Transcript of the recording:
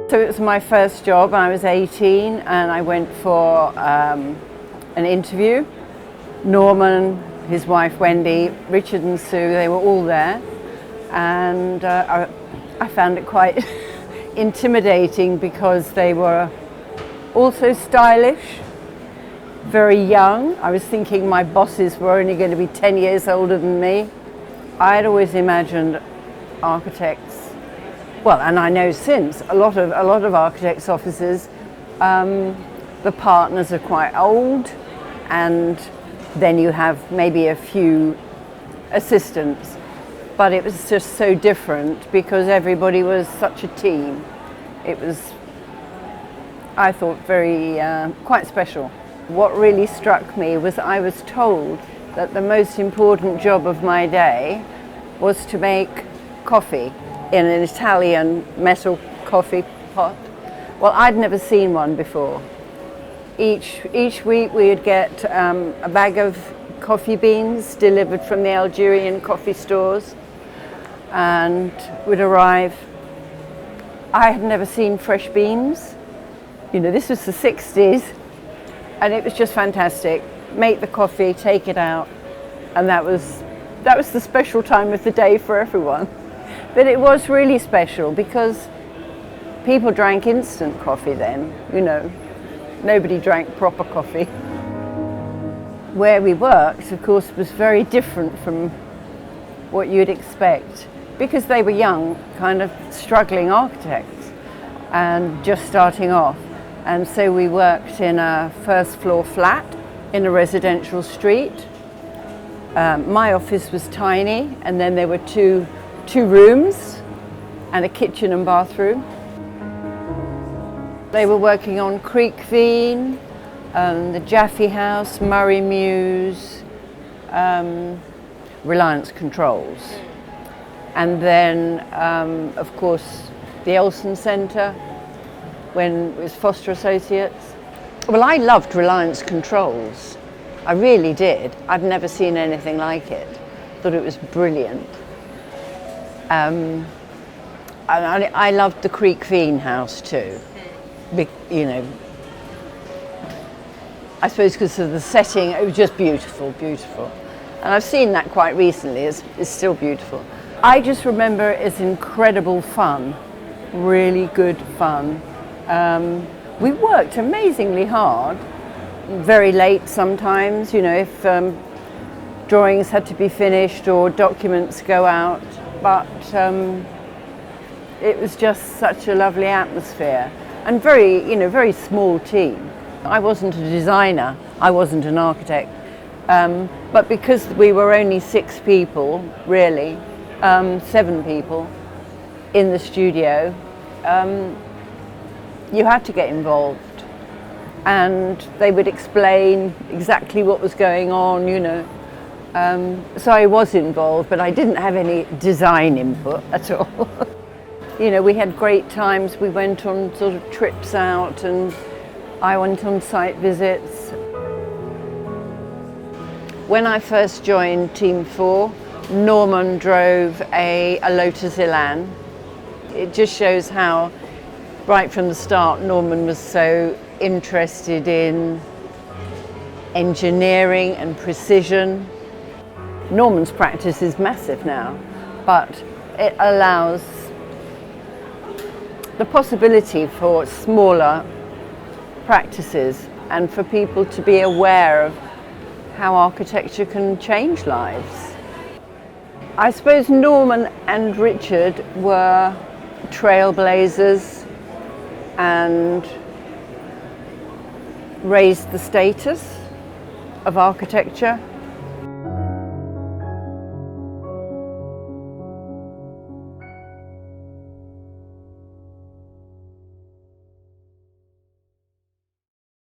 So it was my first job. I was 18 and I went for an interview. Norman, his wife Wendy, Richard and Sue, they were all there, and I found it quite intimidating because they were also stylish, very young. I was thinking my bosses were only going to be 10 years older than me. I had always imagined architects, well, and I know since a lot of architects' offices, the partners are quite old, and then you have maybe a few assistants. But it was just so different because everybody was such a team. It was, I thought, very quite special. What really struck me was I was told that the most important job of my day was to make coffee in an Italian metal coffee pot. Well, I'd never seen one before. Each week we would get a bag of coffee beans delivered from the Algerian coffee stores and would arrive. I had never seen fresh beans. You know, this was the 60s and it was just fantastic. Make the coffee, take it out, and that was the special time of the day for everyone. But it was really special because people drank instant coffee then, you know. Nobody drank proper coffee. Where we worked, of course, was very different from what you'd expect because they were young, kind of struggling architects and just starting off. And so we worked in a first floor flat in a residential street. My office was tiny, and then there were two rooms and a kitchen and bathroom. They were working on Creek Vean, the Jaffe House, Murray Mews, Reliance Controls. And then, of course, the Olsen Centre, when it was Foster Associates. Well, I loved Reliance Controls. I really did. I'd never seen anything like it. Thought it was brilliant. I loved the Creek Vean House too. You know, I suppose because of the setting, it was just beautiful, beautiful. And I've seen that quite recently, it's still beautiful. I just remember it as incredible fun, really good fun. We worked amazingly hard, very late sometimes, you know, if drawings had to be finished or documents go out, but it was just such a lovely atmosphere. And very small team. I wasn't a designer, I wasn't an architect, but because we were only 6 people, really, 7 people in the studio, you had to get involved. And they would explain exactly what was going on, you know. So I was involved, but I didn't have any design input at all. You know, we had great times. We went on sort of trips out and I went on site visits. When I first joined Team 4, Norman drove a Lotus Elan. It just shows how, right from the start, Norman was so interested in engineering and precision. Norman's practice is massive now, but it allows the possibility for smaller practices and for people to be aware of how architecture can change lives. I suppose Norman and Richard were trailblazers and raised the status of architecture.